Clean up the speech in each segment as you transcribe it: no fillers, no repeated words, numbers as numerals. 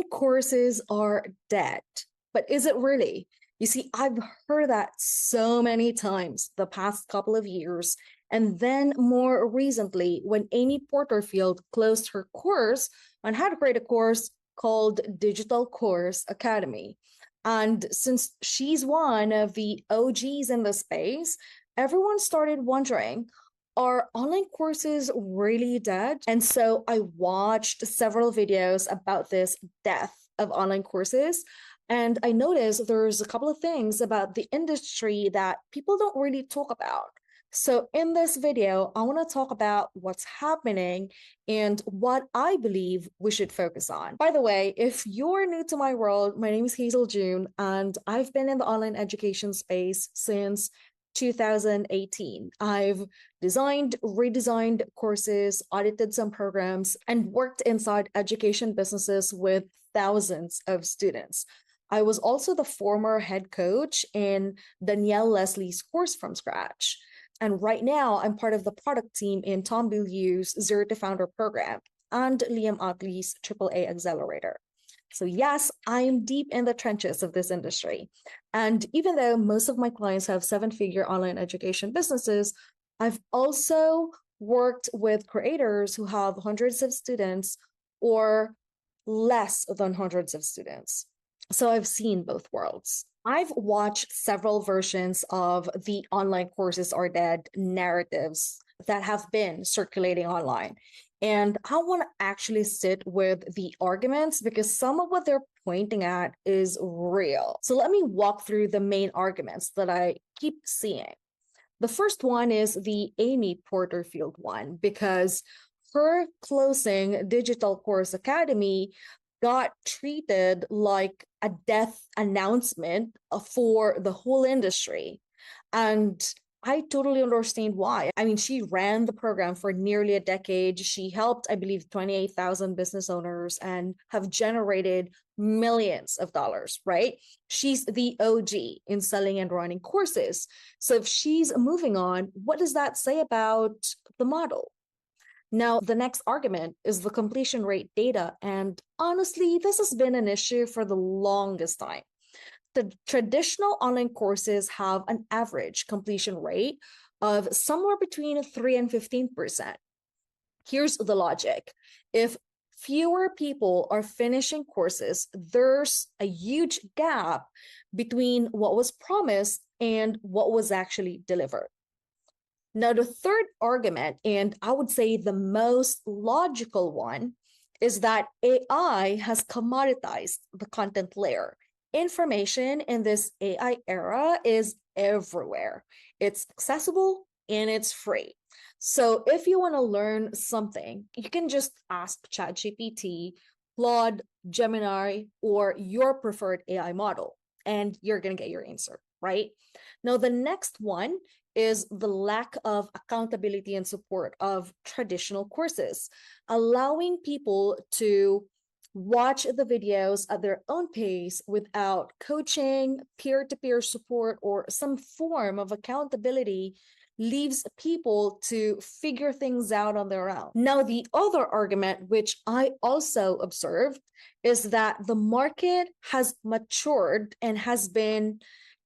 Online courses are dead. But is it really? You see, I've heard that so many times the past couple of years. And then more recently, when Amy Porterfield closed her course on how to create a course called Digital Course Academy. And since she's one of the OGs in the space, everyone started wondering, are online courses really dead? And so I watched several videos about this death of online courses. And I noticed there's a couple of things about the industry that people don't really talk about. So in this video, I want to talk about what's happening and what I believe we should focus on. By the way, if you're new to my world, my name is Hazel June, and I've been in the online education space since 2018. I've designed, redesigned courses, audited some programs, and worked inside education businesses with thousands of students. I was also the former head coach in Danielle Leslie's course from scratch. And right now, I'm part of the product team in Tom Bilyeu's Zero to Founder program and Liam Otley's AAA Accelerator. So yes, I'm deep in the trenches of this industry. And even though most of my clients have seven-figure online education businesses, I've also worked with creators who have hundreds of students or less than hundreds of students. So I've seen both worlds. I've watched several versions of the online courses are dead narratives that have been circulating online. And I want to actually sit with the arguments because some of what they're pointing at is real. So let me walk through the main arguments that I keep seeing. The first one is the Amy Porterfield one, because her closing Digital Course Academy got treated like a death announcement for the whole industry. And I totally understand why. I mean, she ran the program for nearly a decade. She helped, I believe, 28,000 business owners and have generated millions of dollars, right? She's the OG in selling and running courses. So if she's moving on, what does that say about the model? Now, the next argument is the completion rate data. And honestly, this has been an issue for the longest time. The traditional online courses have an average completion rate of somewhere between 3 and 15%. Here's the logic. If fewer people are finishing courses, there's a huge gap between what was promised and what was actually delivered. Now, the third argument, and I would say the most logical one, is that AI has commoditized the content layer. Information in this AI era is everywhere. It's accessible and it's free. So if you want to learn something, you can just ask ChatGPT, Claude, Gemini, or your preferred AI model, and you're going to get your answer, right? Now, the next one is the lack of accountability and support of traditional courses, allowing people to watch the videos at their own pace without coaching, peer-to-peer support, or some form of accountability leaves people to figure things out on their own. Now, the other argument, which I also observed, is that the market has matured and has been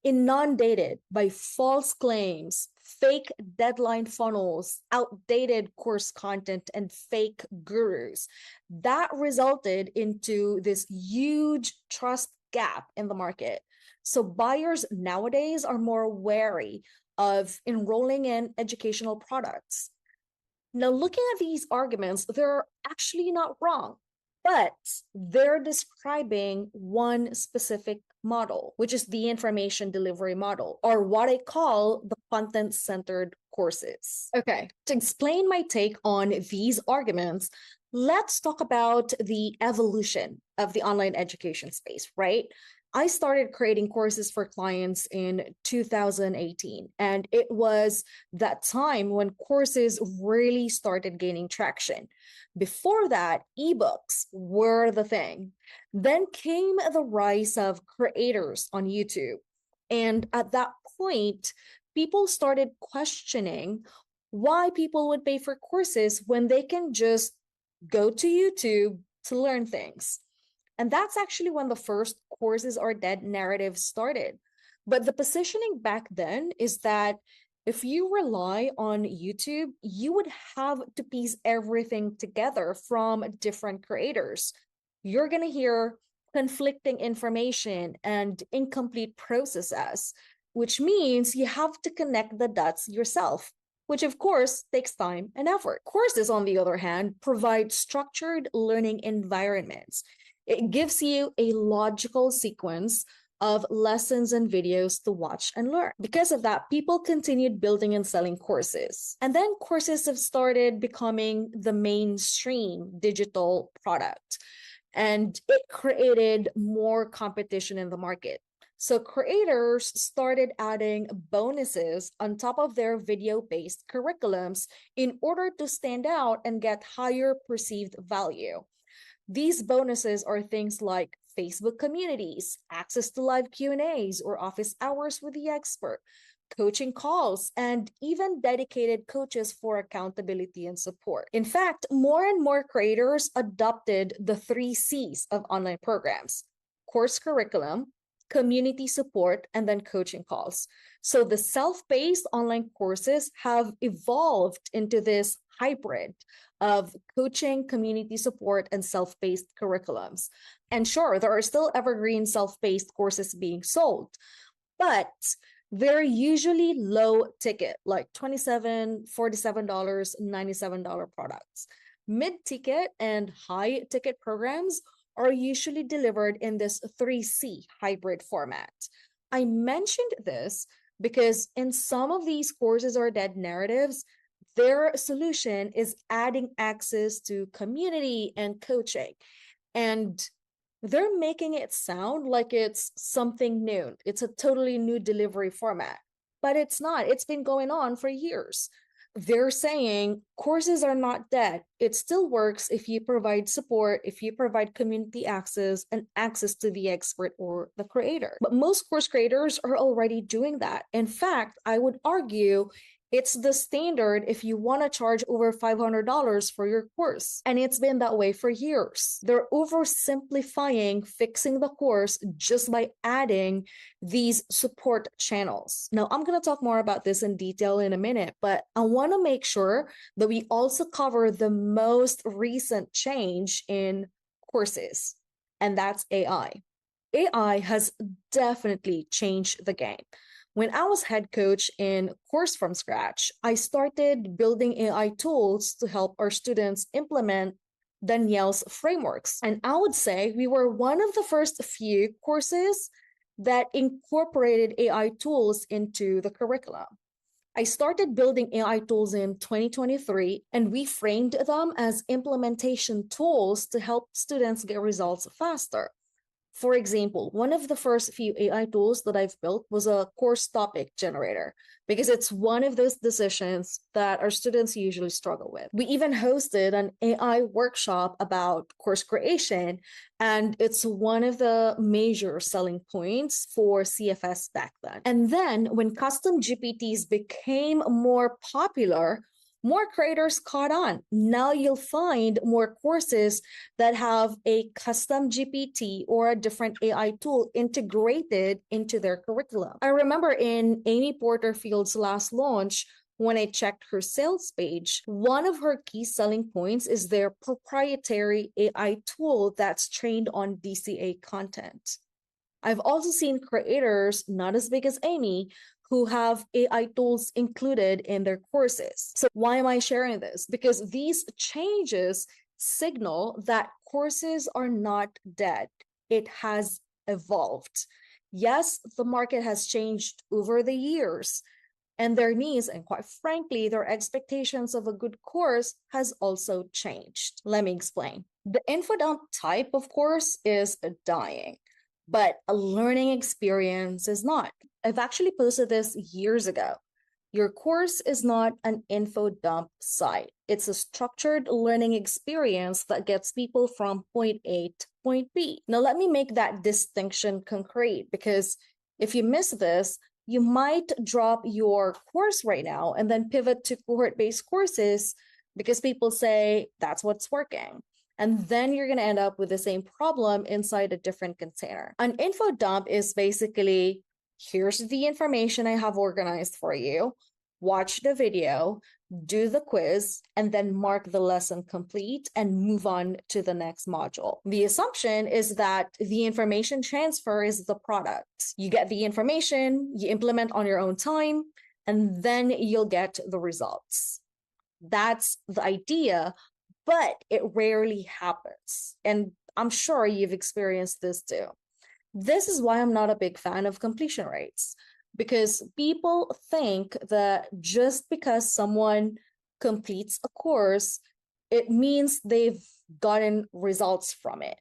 inundated by false claims, fake deadline funnels, outdated course content, and fake gurus. That resulted into this huge trust gap in the market. So buyers nowadays are more wary of enrolling in educational products. Now, looking at these arguments, they're actually not wrong, but they're describing one specific model, which is the information delivery model, or what I call the content-centered courses. Okay, to explain my take on these arguments, let's talk about the evolution of the online education space, right? I started creating courses for clients in 2018, and it was that time when courses really started gaining traction. Before that, ebooks were the thing. Then came the rise of creators on YouTube. And at that point, people started questioning why people would pay for courses when they can just go to YouTube to learn things. And that's actually when the first courses are dead narrative started. But the positioning back then is that if you rely on YouTube, you would have to piece everything together from different creators. You're going to hear conflicting information and incomplete processes, which means you have to connect the dots yourself, which of course takes time and effort. Courses, on the other hand, provide structured learning environments. It gives you a logical sequence of lessons and videos to watch and learn. Because of that, people continued building and selling courses. And then courses have started becoming the mainstream digital product. And it created more competition in the market. So creators started adding bonuses on top of their video-based curriculums in order to stand out and get higher perceived value. These bonuses are things like Facebook communities, access to live Q&As or office hours with the expert, coaching calls, and even dedicated coaches for accountability and support. In fact, more and more creators adopted the 3 C's of online programs: course curriculum, community support, and then coaching calls. So the self-paced online courses have evolved into this hybrid of coaching, community support, and self-paced curriculums. And sure, there are still evergreen self-paced courses being sold, but they're usually low ticket, like $27, $47, $97 products. Mid-ticket and high-ticket programs are usually delivered in this 3C hybrid format. I mentioned this because in some of these courses or dead narratives, their solution is adding access to community and coaching. And they're making it sound like it's something new. It's a totally new delivery format, but it's not. It's been going on for years. They're saying courses are not dead. It still works if you provide support, if you provide community access and access to the expert or the creator. But most course creators are already doing that. In fact, I would argue it's the standard if you want to charge over $500 for your course. And it's been that way for years. They're oversimplifying fixing the course just by adding these support channels. Now, I'm going to talk more about this in detail in a minute, but I want to make sure that we also cover the most recent change in courses, and that's AI. AI has definitely changed the game. When I was head coach in Course from Scratch, I started building AI tools to help our students implement Danielle's frameworks. And I would say we were one of the first few courses that incorporated AI tools into the curriculum. I started building AI tools in 2023, and we framed them as implementation tools to help students get results faster. For example, one of the first few AI tools that I've built was a course topic generator, because it's one of those decisions that our students usually struggle with. We even hosted an AI workshop about course creation, and it's one of the major selling points for CFS back then. And then when custom GPTs became more popular, more creators caught on. Now you'll find more courses that have a custom GPT or a different AI tool integrated into their curriculum. I remember in Amy Porterfield's last launch, when I checked her sales page, one of her key selling points is their proprietary AI tool that's trained on DCA content. I've also seen creators, not as big as Amy, who have AI tools included in their courses. So why am I sharing this? Because these changes signal that courses are not dead. It has evolved. Yes, the market has changed over the years, and their needs, and quite frankly, their expectations of a good course has also changed. Let me explain. The info dump type of course is dying, but a learning experience is not. I've actually posted this years ago. Your course is not an info dump site. It's a structured learning experience that gets people from point A to point B. Now, let me make that distinction concrete, because if you miss this, you might drop your course right now and then pivot to cohort-based courses because people say that's what's working. And then you're going to end up with the same problem inside a different container. An info dump is basically, here's the information I have organized for you. Watch the video, do the quiz, and then mark the lesson complete and move on to the next module. The assumption is that the information transfer is the product. You get the information, you implement on your own time, and then you'll get the results. That's the idea, but it rarely happens. And I'm sure you've experienced this too. This is why I'm not a big fan of completion rates, because people think that just because someone completes a course, it means they've gotten results from it.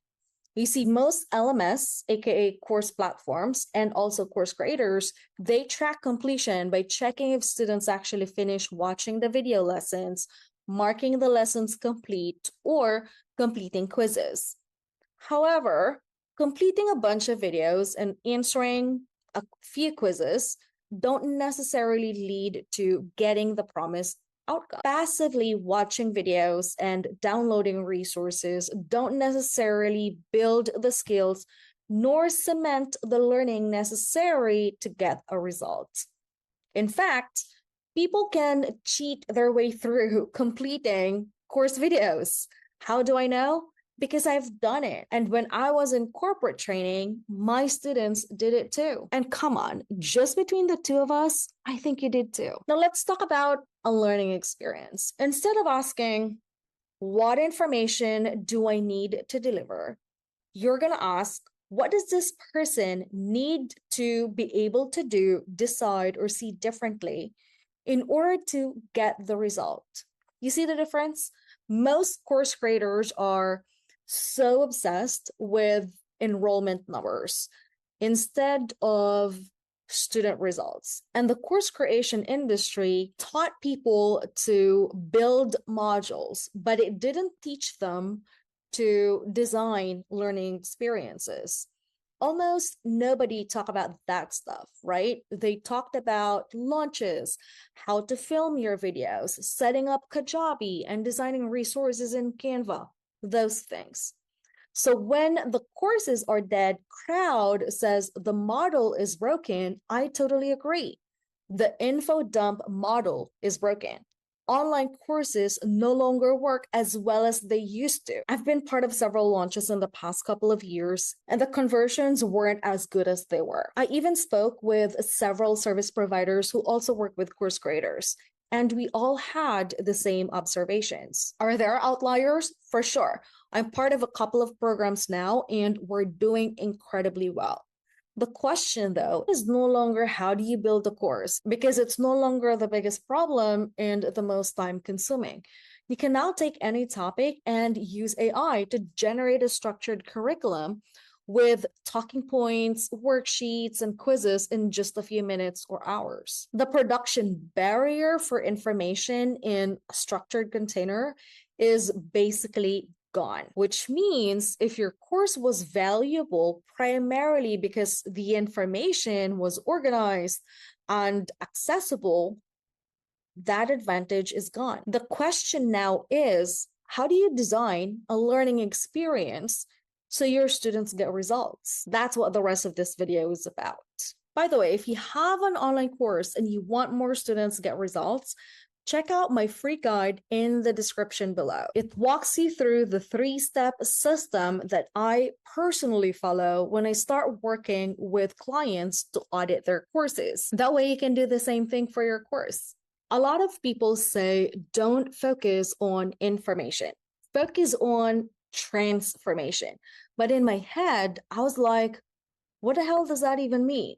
You see, most LMS, aka course platforms, and also course creators, they track completion by checking if students actually finish watching the video lessons, marking the lessons complete, or completing quizzes. However, completing a bunch of videos and answering a few quizzes don't necessarily lead to getting the promised outcome. Passively watching videos and downloading resources don't necessarily build the skills nor cement the learning necessary to get a result. In fact, people can cheat their way through completing course videos. How do I know? Because I've done it. And when I was in corporate training, my students did it too. And come on, just between the two of us, I think you did too. Now let's talk about a learning experience. Instead of asking, what information do I need to deliver? You're going to ask, what does this person need to be able to do, decide, or see differently in order to get the result? You see the difference? Most course creators are so obsessed with enrollment numbers instead of student results. And the course creation industry taught people to build modules, but it didn't teach them to design learning experiences. Almost nobody talked about that stuff, right? They talked about launches, how to film your videos, setting up Kajabi, and designing resources in Canva, those things. So when the courses are dead, crowd says the model is broken, I totally agree. The info dump model is broken. Online courses no longer work as well as they used to. I've been part of several launches in the past couple of years, and the conversions weren't as good as they were. I even spoke with several service providers who also work with course creators, and we all had the same observations. Are there outliers? For sure. I'm part of a couple of programs now, and we're doing incredibly well. The question, though, is no longer how do you build a course, because it's no longer the biggest problem and the most time-consuming. You can now take any topic and use AI to generate a structured curriculum with talking points, worksheets, and quizzes in just a few minutes or hours. The production barrier for information in a structured container is basically gone, which means if your course was valuable primarily because the information was organized and accessible, that advantage is gone. The question now is, how do you design a learning experience so your students get results? That's what the rest of this video is about. By the way, if you have an online course and you want more students to get results, check out my free guide in the description below. It walks you through the 3-step system that I personally follow when I start working with clients to audit their courses. That way you can do the same thing for your course. A lot of people say, don't focus on information, focus on transformation. But in my head, I was like, what the hell does that even mean?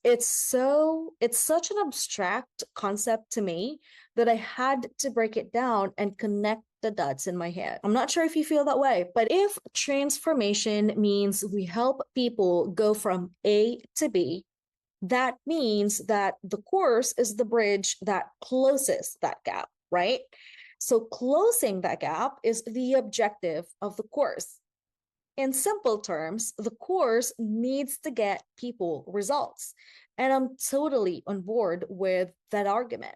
It's such an abstract concept to me that I had to break it down and connect the dots in my head. I'm not sure if you feel that way, but if transformation means we help people go from A to B, that means that the course is the bridge that closes that gap, right? So closing that gap is the objective of the course. In simple terms, the course needs to get people results. And I'm totally on board with that argument.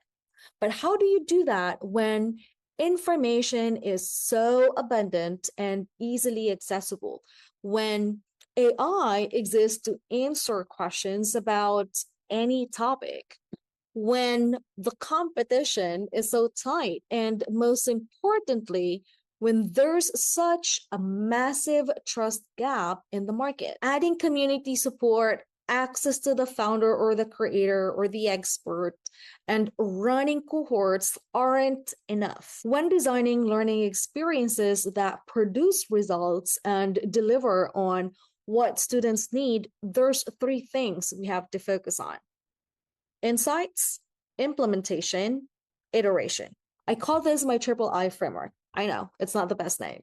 But how do you do that when Information is so abundant and easily accessible when AI exists to answer questions about any topic, when the competition is so tight, and most importantly, when there's such a massive trust gap in the market. Adding community support, access to the founder or the creator or the expert, and running cohorts aren't enough. When designing learning experiences that produce results and deliver on what students need, there's three things we have to focus on: insights, implementation, iteration. I call this my triple I framework. I know it's not the best name.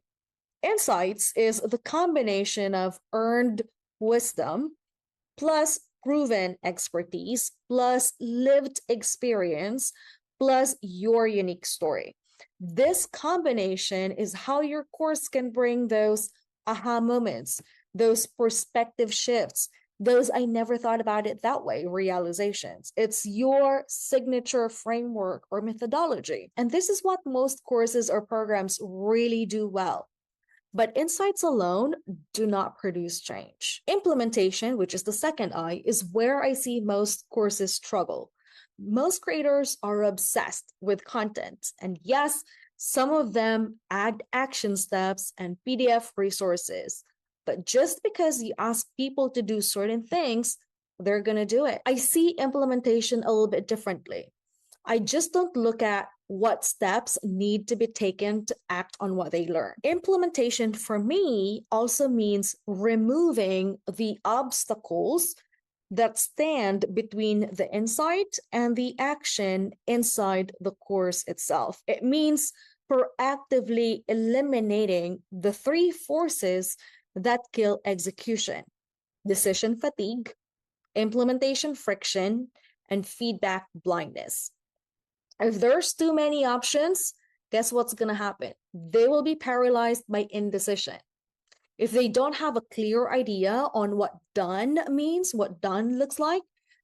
Insights is the combination of earned wisdom plus proven expertise plus lived experience plus your unique story. This combination is how your course can bring those aha moments, those perspective shifts, those I never thought about it that way realizations. It's your signature framework or methodology. And this is what most courses or programs really do well. But insights alone do not produce change. Implementation, which is the second I, is where I see most courses struggle. Most creators are obsessed with content. And yes, some of them add action steps and PDF resources. But just because you ask people to do certain things, they're going to do it. I see implementation a little bit differently. I just don't look at what steps need to be taken to act on what they learn. Implementation for me also means removing the obstacles that stand between the insight and the action inside the course itself. It means proactively eliminating the three forces that kill execution: decision fatigue, implementation friction, and feedback blindness. If there's too many options, guess what's going to happen? They will be paralyzed by indecision. If they don't have a clear idea on what done means, what done looks like,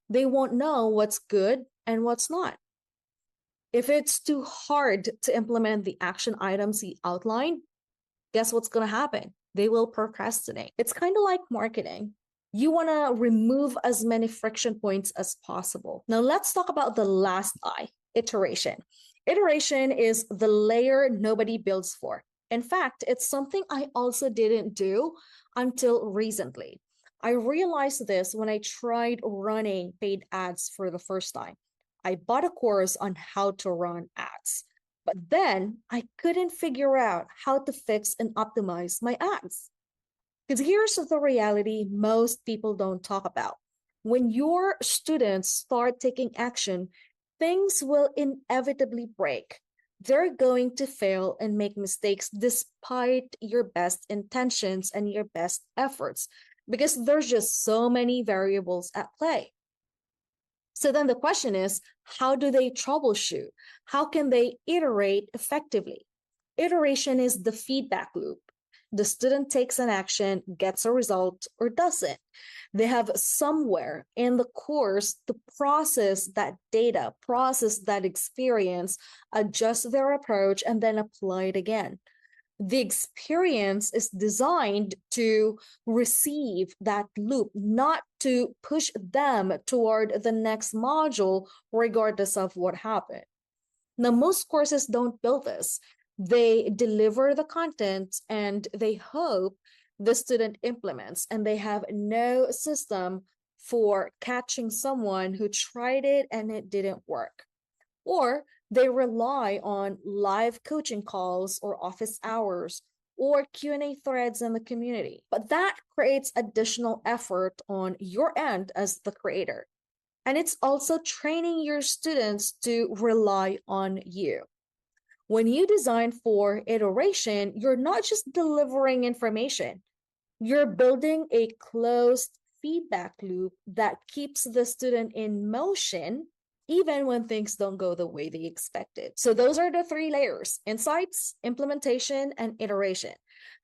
they won't know what's good and what's not. If it's too hard to implement the action items he outlined, guess what's going to happen? They will procrastinate. It's kind of like marketing. You want to remove as many friction points as possible. Now let's talk about the last I, iteration. Iteration is the layer nobody builds for. In fact, it's something I also didn't do until recently. I realized this when I tried running paid ads for the first time. I bought a course on how to run ads, but then I couldn't figure out how to fix and optimize my ads. Because here's the reality most people don't talk about. When your students start taking action, things will inevitably break. They're going to fail and make mistakes despite your best intentions and your best efforts, because there's just so many variables at play. So then the question is, how do they troubleshoot? How can they iterate effectively? Iteration is the feedback loop. The student takes an action, gets a result, or doesn't. They have somewhere in the course to process that data, process that experience, adjust their approach, and then apply it again. The experience is designed to receive that loop, not to push them toward the next module, regardless of what happened. Now, most courses don't build this. They deliver the content and they hope the student implements, and they have no system for catching someone who tried it and it didn't work. Or they rely on live coaching calls or office hours or Q&A threads in the community. But that creates additional effort on your end as the creator. And it's also training your students to rely on you. When you design for iteration, you're not just delivering information, you're building a closed feedback loop that keeps the student in motion even when things don't go the way they expected. So those are the three layers: insights, implementation, and iteration.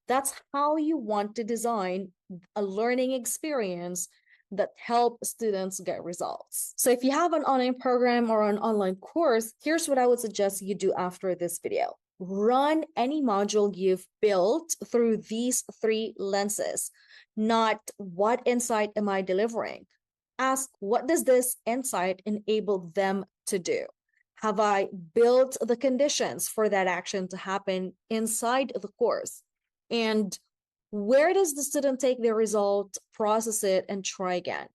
That's how you want to design a learning experience that help students get results. So if you have an online program or an online course, here's what I would suggest you do after this video. Run any module you've built through these three lenses, not what insight am I delivering? Ask, what does this insight enable them to do? Have I built the conditions for that action to happen inside the course? And where does the student take the result, process it, and try again?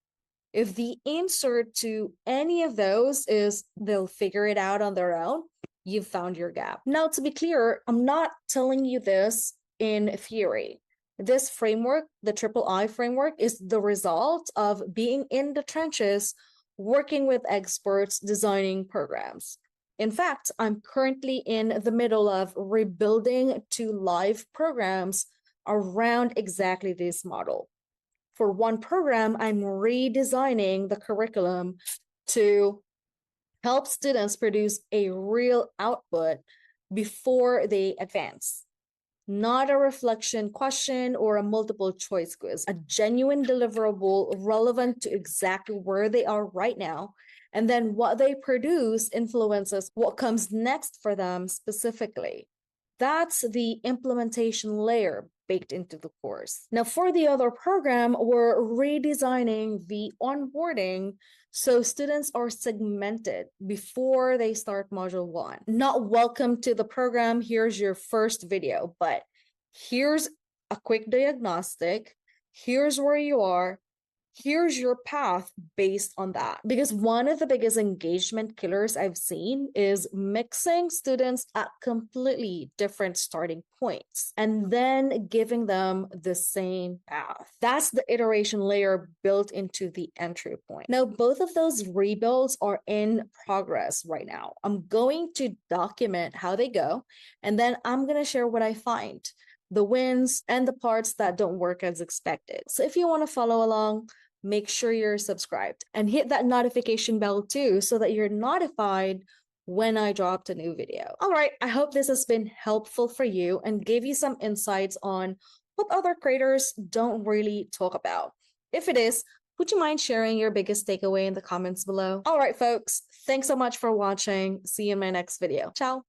If the answer to any of those is they'll figure it out on their own, you've found your gap. Now, to be clear, I'm not telling you this in theory. This framework, the Triple I framework, is the result of being in the trenches, working with experts, designing programs. In fact, I'm currently in the middle of rebuilding 2 live programs around exactly this model. For one program, I'm redesigning the curriculum to help students produce a real output before they advance. Not a reflection question or a multiple choice quiz, a genuine deliverable relevant to exactly where they are right now. And then what they produce influences what comes next for them specifically. That's the implementation layer baked into the course. Now, for the other program, we're redesigning the onboarding so students are segmented before they start module 1. Not welcome to the program, here's your first video, but here's a quick diagnostic, here's where you are, here's your path based on that. Because one of the biggest engagement killers I've seen is mixing students at completely different starting points and then giving them the same path. That's the iteration layer built into the entry point. Now, both of those rebuilds are in progress right now. I'm going to document how they go, and then I'm going to share what I find, the wins and the parts that don't work as expected. So if you want to follow along, make sure you're subscribed and hit that notification bell too so that you're notified when I dropped a new video. All right, I hope this has been helpful for you and gave you some insights on what other creators don't really talk about. If it is, would you mind sharing your biggest takeaway in the comments below? All right, folks, thanks so much for watching. See you in my next video. Ciao.